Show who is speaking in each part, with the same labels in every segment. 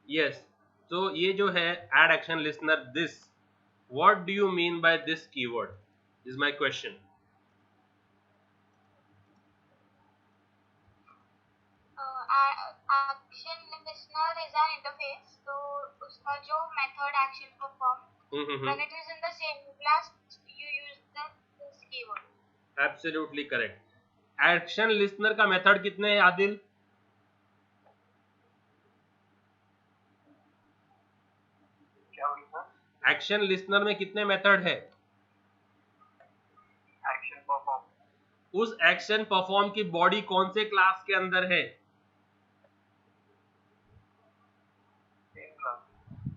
Speaker 1: Yes, तो ये जो है add action listener this, what do you mean by this keyword is my question.
Speaker 2: Action listener is an interface, तो उसका जो method action perform when it is in the same class you use the this keyword.
Speaker 1: Absolutely correct. Action listener का method कितने हैं Adil? Action listener में कितने method है?
Speaker 2: Action perform,
Speaker 1: उस एक्शन परफॉर्म की बॉडी कौन से क्लास के अंदर है?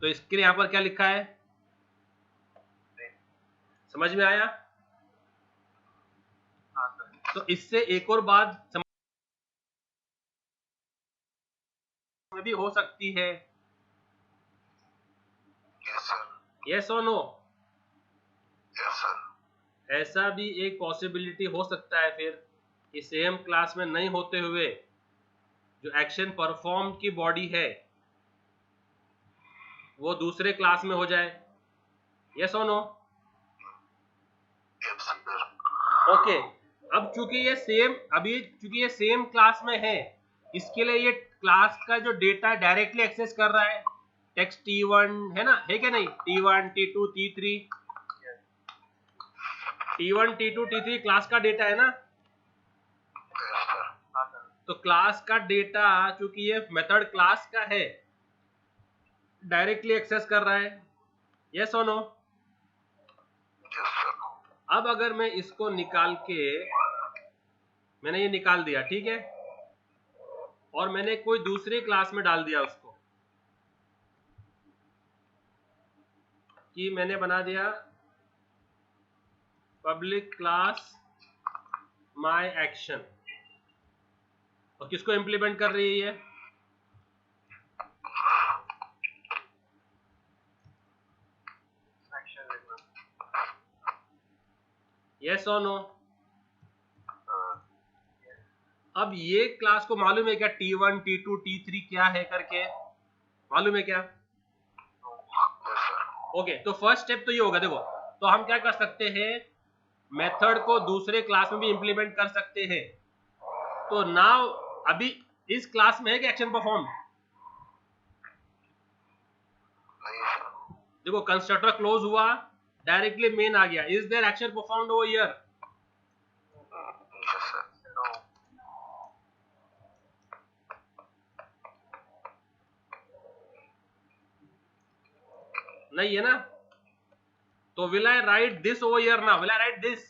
Speaker 1: तो इसके लिए यहां पर क्या लिखा है, समझ में आया? तो इससे एक और बात समझ में भी हो सकती है, यस और नो? ऐसा भी एक पॉसिबिलिटी हो सकता है फिर कि सेम क्लास में नहीं होते हुए जो एक्शन परफॉर्म की बॉडी है वो दूसरे क्लास में हो जाए, यस और नो? ओके, अब चूंकि ये सेम क्लास में है, इसके लिए ये क्लास का जो डेटा डायरेक्टली एक्सेस कर रहा है, टेक्स्ट T1 है ना, है क्या नहीं? T1 T2 T3, T1 T2 T3 class का डेटा है ना। तो क्लास का डेटा चूंकि ये मेथड क्लास का है डायरेक्टली एक्सेस कर रहा है, यस और नो? अब अगर मैं इसको निकाल के, मैंने ये निकाल दिया, ठीक है, और मैंने कोई दूसरी क्लास में डाल दिया उसको, कि मैंने बना दिया पब्लिक क्लास माय एक्शन, और किसको इंप्लीमेंट कर रही है ये? यस और नो? अब ये क्लास को मालूम है क्या T1 T2 T3 क्या है करके, मालूम है क्या? ओके, तो फर्स्ट स्टेप तो ये होगा, देखो, तो हम क्या कर सकते हैं, मेथड को दूसरे क्लास में भी इंप्लीमेंट कर सकते हैं। तो नाउ अभी इस क्लास में है कि एक्शन परफॉर्म, देखो कंस्ट्रक्टर क्लोज हुआ, डायरेक्टली मेन आ गया, is their action performed over here? नहीं है ना, तो will I right this over here ना, विल आई राइट दिस?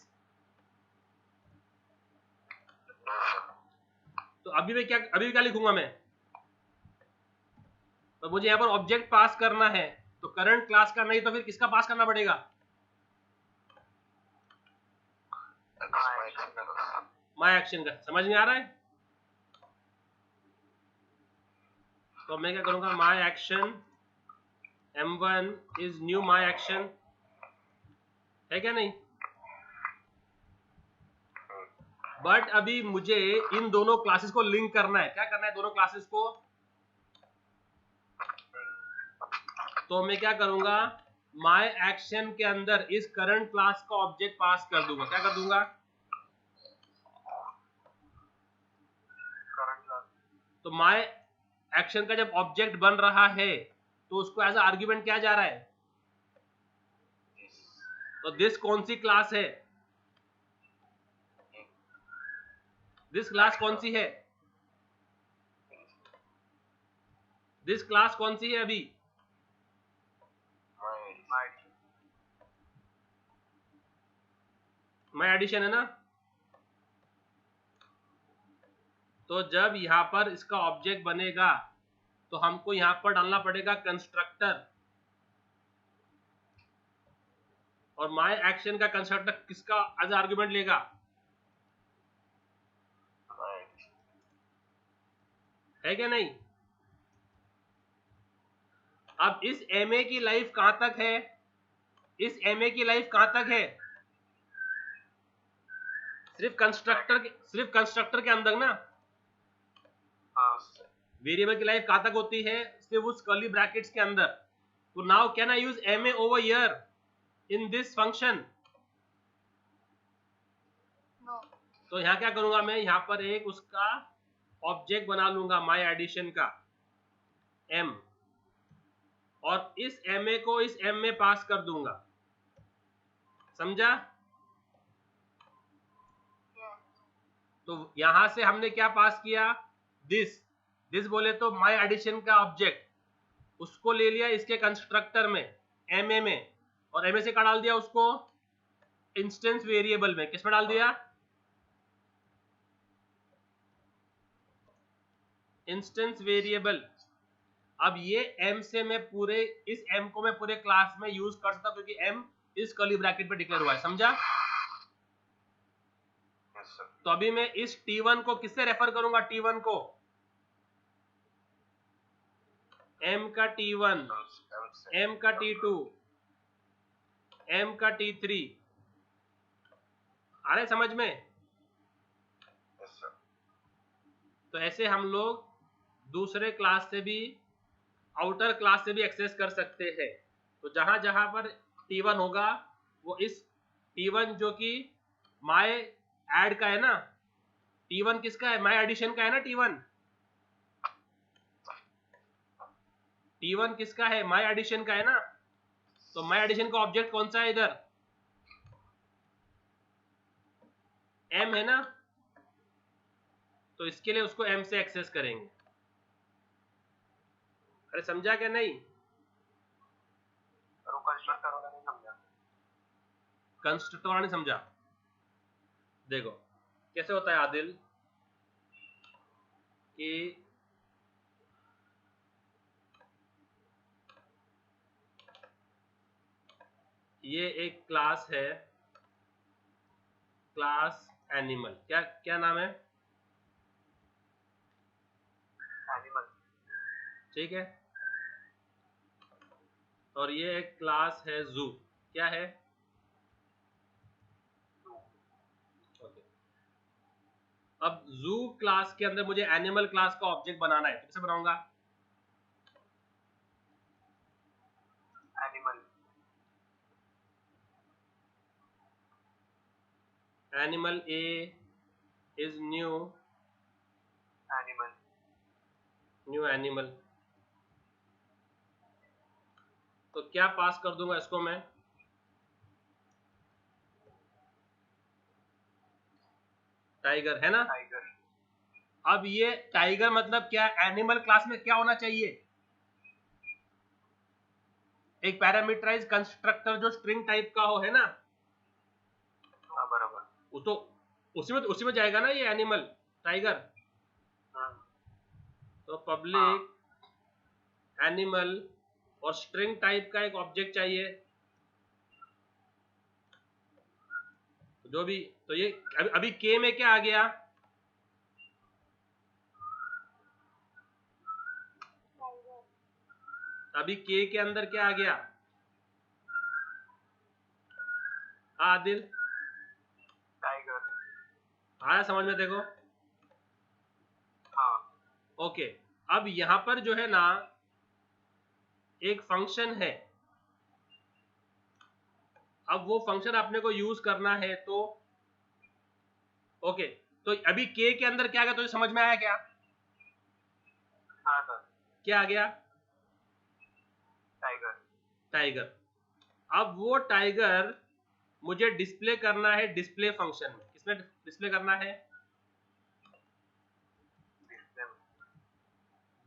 Speaker 1: तो अभी भी क्या लिखूंगा मैं, तो मुझे यहाँ पर ऑब्जेक्ट पास करना है, तो करंट क्लास का नहीं तो फिर किसका पास करना पड़ेगा? माय एक्शन का। समझ में आ रहा है? तो मैं क्या करूंगा, my action M1 is new my action, है क्या नहीं? बट अभी मुझे इन दोनों क्लासेस को लिंक करना है, क्या करना है दोनों क्लासेस को? तो मैं क्या करूंगा, माय एक्शन के अंदर इस करंट क्लास का ऑब्जेक्ट पास कर दूंगा, क्या कर दूंगा? तो माय एक्शन का जब ऑब्जेक्ट बन रहा है तो उसको एज आर्ग्यूमेंट क्या जा रहा है, तो दिस कौन सी क्लास है, दिस क्लास कौन सी है, दिस क्लास कौन सी है अभी? माय एडिशन है ना। तो जब यहां पर इसका ऑब्जेक्ट बनेगा तो हमको यहां पर डालना पड़ेगा कंस्ट्रक्टर, और माय एक्शन का कंस्ट्रक्टर किसका एज आर्ग्यूमेंट लेगा? है क्या नहीं? अब इस MA की लाइफ कहां तक है, इस MA की लाइफ कहां तक है? सिर्फ कंस्ट्रक्टर के अंदर ना। वेरिएबल की लाइफ कहाँ तक होती है? सिर्फ उस कर्ली ब्रैकेट्स के अंदर। तो now can I use M A over here in this function?
Speaker 2: No.
Speaker 1: तो यहाँ क्या करूंगा मैं, यहाँ पर एक उसका ऑब्जेक्ट बना लूंगा माई एडिशन का m, और इस ma को इस m में पास कर दूंगा। समझा?
Speaker 2: Yes.
Speaker 1: तो यहां से हमने क्या पास किया? दिस बोले तो माई एडिशन का ऑब्जेक्ट, उसको ले लिया इसके कंस्ट्रक्टर में ma में, और ma से क्या डाल दिया उसको इंस्टेंस वेरिएबल में। किसमें डाल दिया? Instance variable. अब ये m से मैं पूरे इस m को मैं पूरे क्लास में यूज कर सकता हूं, क्योंकि m इस कर्ली ब्रैकेट पे डिक्लेयर हुआ है। समझा? तो अभी मैं इस t1 को किससे रेफर करूंगा? t1 को m का t1, m का t2, m का t3। आ रहे समझ में? तो ऐसे हम लोग दूसरे क्लास से भी, आउटर क्लास से भी एक्सेस कर सकते हैं। तो जहां जहां पर t1 होगा वो इस t1 जो कि माय ऐड का है ना, t1 किसका है? माय एडिशन का है ना t1। t1 किसका है? माय एडिशन का है ना। तो माय एडिशन का ऑब्जेक्ट कौन सा है इधर? m है ना। तो इसके लिए उसको m से एक्सेस करेंगे। अरे समझा क्या नहीं? कंस्ट्रक्टर वाला नहीं समझा? देखो कैसे होता है आदिल, कि ये एक क्लास है, क्लास एनिमल। क्या क्या नाम है? एनिमल। ठीक है। और ये एक क्लास है जू। क्या है? ओके। अब जू क्लास के अंदर मुझे एनिमल क्लास का ऑब्जेक्ट बनाना है, तो कैसे बनाऊंगा? Animal, animal A is new animal, new animal. तो क्या पास कर दूंगा इसको मैं? टाइगर, है ना? टाइगर। अब ये टाइगर मतलब क्या? एनिमल क्लास में क्या होना चाहिए? एक पैरामीटराइज कंस्ट्रक्टर जो स्ट्रिंग टाइप का हो, है ना? बराबर। वो तो उसी में जाएगा ना ये एनिमल टाइगर। तो पब्लिक एनिमल और स्ट्रिंग टाइप का एक ऑब्जेक्ट चाहिए, जो भी। तो ये अभी के में क्या आ गया? अभी के अंदर क्या आ गया? आदिल, टाइगर। आया समझ में? देखो। हाँ। ओके। अब यहां पर जो है ना एक फंक्शन है। अब वो फंक्शन आपने को यूज करना है, तो ओके। तो अभी के अंदर क्या आ गया? तुझे समझ में आया क्या? हाँ सर। क्या आ गया? टाइगर। टाइगर। अब वो टाइगर मुझे डिस्प्ले करना है डिस्प्ले फंक्शन में। किसमें डिस्प्ले करना है?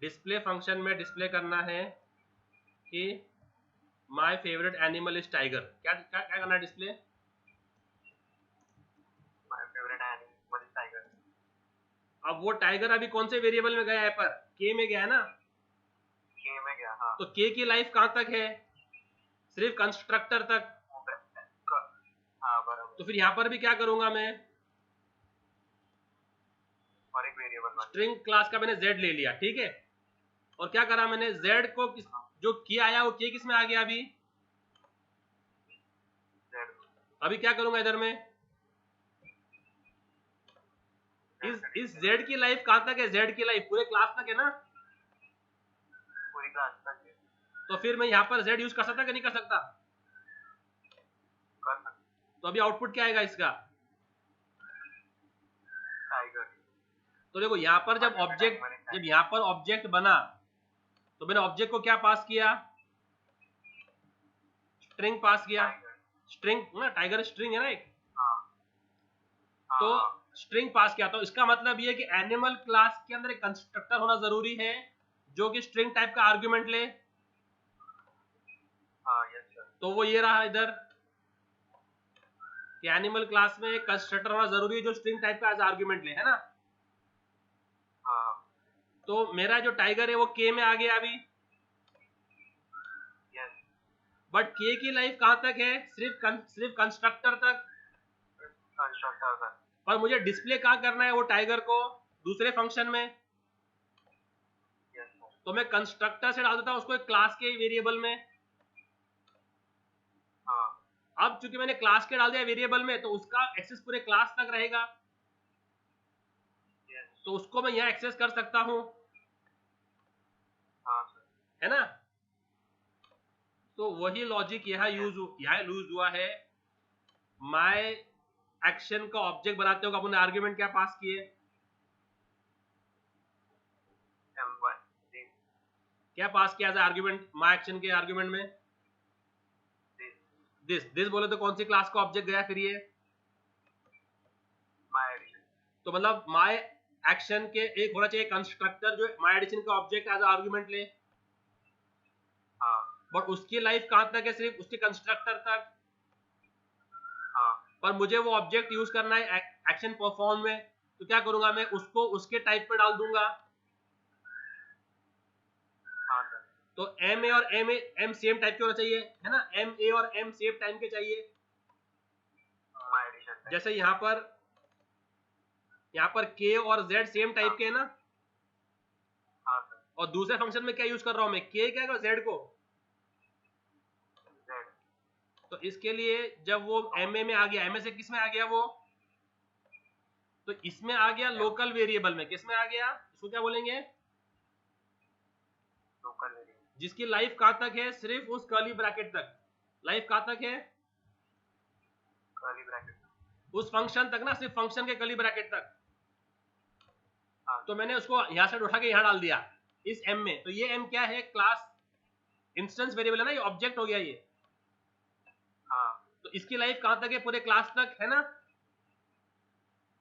Speaker 1: डिस्प्ले फंक्शन में डिस्प्ले करना है कि my favourite animal is tiger. क्या क्या क्या करना है display? My favourite animal is tiger. अब वो टाइगर अभी कौन से वेरिएबल में गया है? पर के में गया है ना। के में गया, हाँ। तो के की लाइफ कहां तक है? सिर्फ कंस्ट्रक्टर तक। हाँ बराबर। तो फिर यहां पर भी क्या करूंगा मैं? और एक वेरिएबल स्ट्रिंग क्लास का मैंने z ले लिया, ठीक है। और क्या करा मैंने? z को जो किया आया वो के किस में आ गया? अभी अभी क्या करूंगा इधर में? इस z की लाइफ कहां तक है? z की लाइफ पूरे क्लास तक है ना।
Speaker 3: क्लास तक है।
Speaker 1: तो फिर मैं यहाँ पर z यूज कर सकता कि नहीं कर सकता?
Speaker 3: कर सकते।
Speaker 1: तो अभी आउटपुट क्या आएगा इसका?
Speaker 3: टाइगर।
Speaker 1: तो देखो यहाँ पर जब यहाँ पर ऑब्जेक्ट बना तो मैंने ऑब्जेक्ट को क्या पास किया? स्ट्रिंग पास किया। स्ट्रिंग ना, टाइगर स्ट्रिंग है ना एक। तो स्ट्रिंग पास किया, तो इसका मतलब ये कि एनिमल क्लास के अंदर एक कंस्ट्रक्टर होना जरूरी है जो कि स्ट्रिंग टाइप का आर्गुमेंट ले। तो वो ये रहा इधर कि एनिमल क्लास में एक कंस्ट्रक्टर होना जरूरी है जो स्ट्रिंग टाइप का एज आर्गुमेंट ले, है ना? तो मेरा जो टाइगर है वो के में आ गया अभी, बट के की लाइफ कहां तक है? सिर्फ कंस्ट्रक्टर तक। पर मुझे डिस्प्ले कहां करना है वो टाइगर को? दूसरे फंक्शन में। तो मैं कंस्ट्रक्टर से डाल देता हूं उसको एक क्लास के वेरिएबल में। अब चूंकि मैंने क्लास के डाल दिया वेरिएबल में तो उसका एक्सेस पूरे क्लास तक रहेगा, तो उसको मैं यहाँ एक्सेस कर सकता हूं, है ना? तो वही लॉजिक यहाँ यूज हुआ है। माय एक्शन का ऑब्जेक्ट बनाते हो अपने आर्ग्यूमेंट क्या पास किए? क्या पास किया था आर्ग्यूमेंट माय एक्शन के आर्ग्यूमेंट में? दिस बोले तो कौन सी क्लास का ऑब्जेक्ट गया फिर ये?
Speaker 3: My addition.
Speaker 1: तो मतलब माय एक्शन के एक होना चाहिए कंस्ट्रक्टर जो माय एडिशन का ऑब्जेक्ट एज आर्ग्यूमेंट ले। बट उसकी लाइफ कहां तक है? सिर्फ उसके कंस्ट्रक्टर तक। पर मुझे वो ऑब्जेक्ट यूज करना है एक्शन परफॉर्म में, तो क्या करूंगा मैं? उसको उसके टाइप पे डाल दूंगा। तो एम ए और एम सेम टाइप के होना चाहिए, है ना? एम ए और एम सेम टाइप के चाहिए। जैसे यहाँ पर के और जेड सेम टाइप के है ना? और दूसरे फंक्शन में क्या यूज कर रहा हूं मैं? के क्या जेड को। तो इसके लिए जब वो एम ए में आ गया, एम ए से किस में आ गया वो? तो इसमें आ गया लोकल वेरिएबल में। किस में आ गया? इसको क्या बोलेंगे?
Speaker 3: Local variable.
Speaker 1: जिसकी लाइफ कहां तक है? सिर्फ उस कर्ली ब्रैकेट तक। लाइफ कहां तक है?
Speaker 3: Curly bracket.
Speaker 1: उस फंक्शन तक ना, सिर्फ फंक्शन के कर्ली ब्रैकेट तक। तो मैंने उसको यहां से उठा के यहां डाल दिया इस एम में। तो ये एम क्या है? क्लास इंस्टेंस वेरिएबल है ना, ये ऑब्जेक्ट हो गया ये। तो इसकी लाइफ कहां तक है? पूरे क्लास तक, है ना?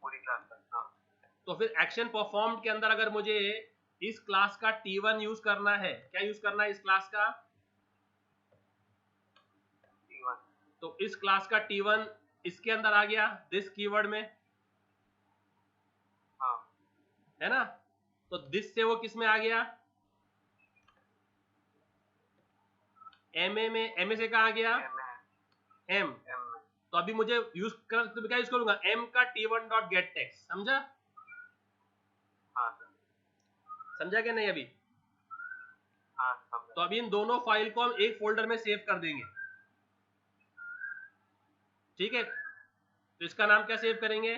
Speaker 3: पूरी क्लास तक।
Speaker 1: तो फिर एक्शन परफॉर्म के अंदर अगर मुझे इस क्लास का T1 यूज करना है, क्या यूज करना है इस क्लास का?
Speaker 3: T1।
Speaker 1: तो इस क्लास का T1 इसके अंदर आ गया दिस कीवर्ड में, है ना? तो दिस से वो किस में आ गया? एमए में। एमए से कहाँ आ गया? एम। तो अभी मुझे यूज कर, तो क्या यूज करूंगा? एम का T1 डॉट गेट टेक्स्ट। समझा? समझा क्या नहीं अभी? तो अभी इन दोनों फाइल को हम एक फोल्डर में सेव कर देंगे, ठीक है? तो इसका नाम क्या सेव करेंगे?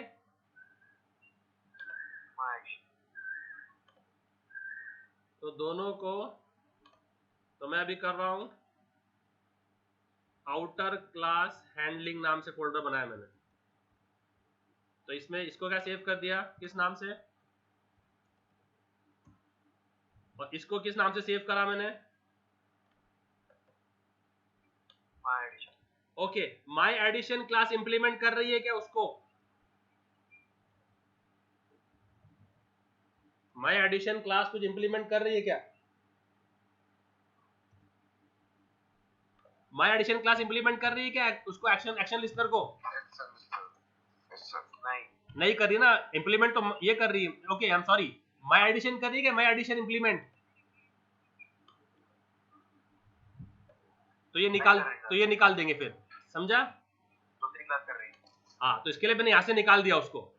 Speaker 1: तो दोनों को, तो मैं अभी कर रहा हूं आउटर क्लास हैंडलिंग नाम से फोल्डर बनाया मैंने। तो इसमें इसको क्या सेव कर दिया? किस नाम से? और इसको किस नाम से सेव करा मैंने? Okay, my addition class implement कर रही है क्या उसको? माय एडिशन क्लास कुछ इंप्लीमेंट कर रही है क्या? माय एडिशन क्लास इंप्लीमेंट कर रही है क्या उसको? एक्शन लिस्टर को नहीं कर रही ना इंप्लीमेंट, तो ये कर रही है। Okay, I am sorry, my addition कर रही है क्या? My addition implement. तो ये निकाल देंगे फिर। समझा?
Speaker 3: दूसरी क्लास कर रही है।
Speaker 1: हाँ, तो इसके लिए मैंने यहां से निकाल दिया उसको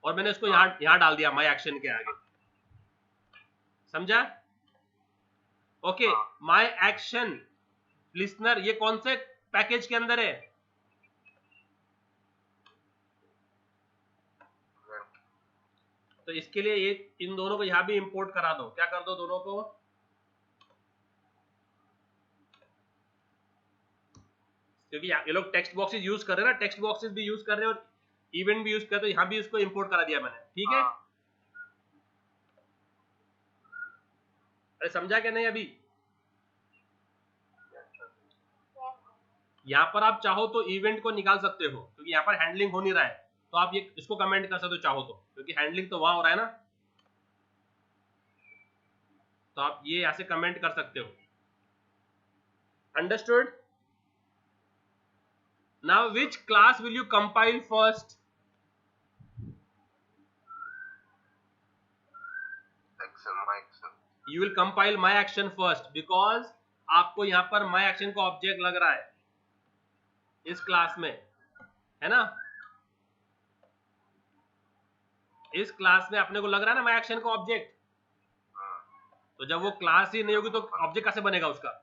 Speaker 1: और मैंने उसको यहाँ डाल दिया माय एक्शन के आगे। समझा? ओके, माय एक्शन लिसनर ये कौन से पैकेज के अंदर है? तो इसके लिए इन दोनों को यहां भी इंपोर्ट करा दो। क्या कर दो? दोनों को क्योंकि ये लोग टेक्स्ट बॉक्सेस यूज कर रहे हैं ना, टेक्स्ट बॉक्सेस भी यूज कर रहे हैं और इवेंट भी यूज कर रहे हैं, यहाँ भी उसको इंपोर्ट करा दिया मैंने, ठीक है। अरे समझा क्या नहीं अभी? यहाँ पर आप चाहो तो इवेंट को निकाल सकते हो, क्योंकि यहाँ पर हैंडलिंग हो नहीं रहा है, तो आप ये इसको कमेंट कर सकते हो चाहो तो, क्योंकि हैंडलिंग तो वहां हो रहा है ना, तो आप ये यहाँ से कमेंट कर सकते हो। Understood? Now which class will you compile first? You will compile my action first because आपको यहाँ पर my action का ऑब्जेक्ट लग रहा है इस क्लास में, है ना? इस क्लास में अपने को लग रहा है ना my action का ऑब्जेक्ट, तो जब वो क्लास ही नहीं होगी तो ऑब्जेक्ट कैसे बनेगा उसका?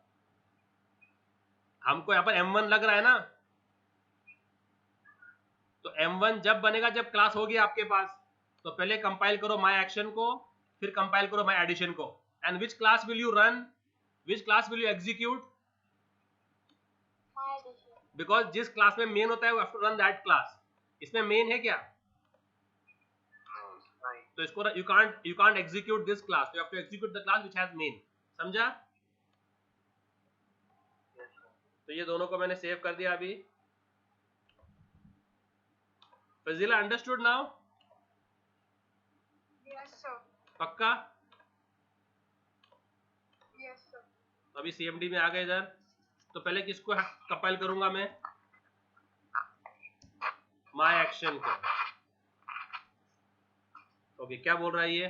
Speaker 1: हमको यहाँ पर M1 लग रहा है ना, तो M1 जब बनेगा जब क्लास होगी आपके पास, तो पहले कंपाइल करो my action को, फिर कंपाइल करो my addition को। And which class will you run? Which class will you execute?
Speaker 2: My addition.
Speaker 1: Because जिस क्लास में मेन होता है, you have to run that class. इसमें मेन है क्या? तो इसको you can't execute this class. You have to execute the class which has main. समझा? तो ये दोनों को मैंने सेव कर दिया अभी। Fazila understood now?
Speaker 2: Yes sir.
Speaker 1: पक्का?
Speaker 2: Yes sir.
Speaker 1: अभी CMD में आ गए इधर, तो पहले किसको कंपाइल करूंगा मैं? माय एक्शन को। ओके, क्या बोल रहा है ये?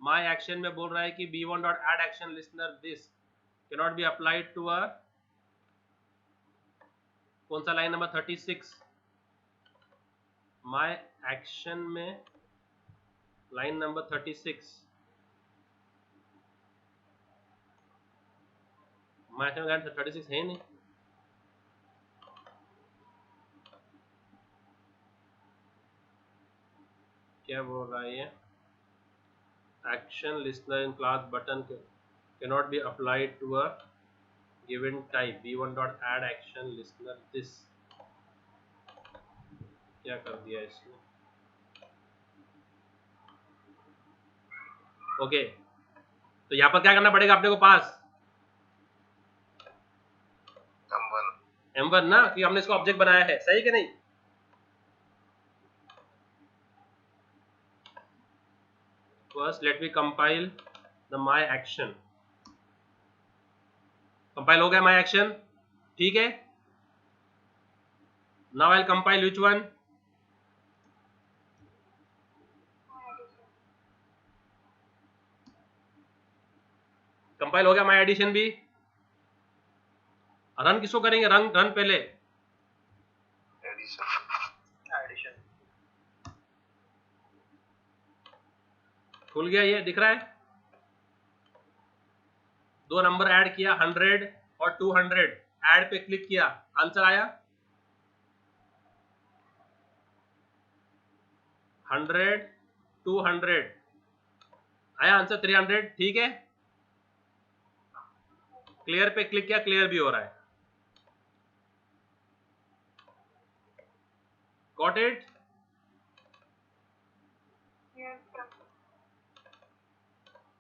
Speaker 1: माय एक्शन में बोल रहा है कि B1 dot add action listener this cannot be applied to a, कौन सा लाइन नंबर 36? माय एक्शन में line number 36, my action line 36 है नहीं, क्या बोल रहा है ये? Action listener in class button cannot be applied to a given type B1 dot add action listener this. क्या कर दिया इसने? ओके, तो यहाँ पर क्या करना पड़ेगा अपने को पास? M1 ना, कि हमने इसको ऑब्जेक्ट बनाया है, सही कि नहीं? First let me compile the my action. Compile हो गया my action, ठीक है। Now I'll compile which one? Compile हो गया my addition भी। रन किसको करेंगे? रन पहले
Speaker 3: एडिशन
Speaker 1: खुल गया, ये दिख रहा है। 2 नंबर ऐड किया, 100 और 200, ऐड पे क्लिक किया, आंसर आया 100 200, आया आंसर 300, ठीक है। क्लियर पे क्लिक किया, क्लियर भी हो रहा है। Got it?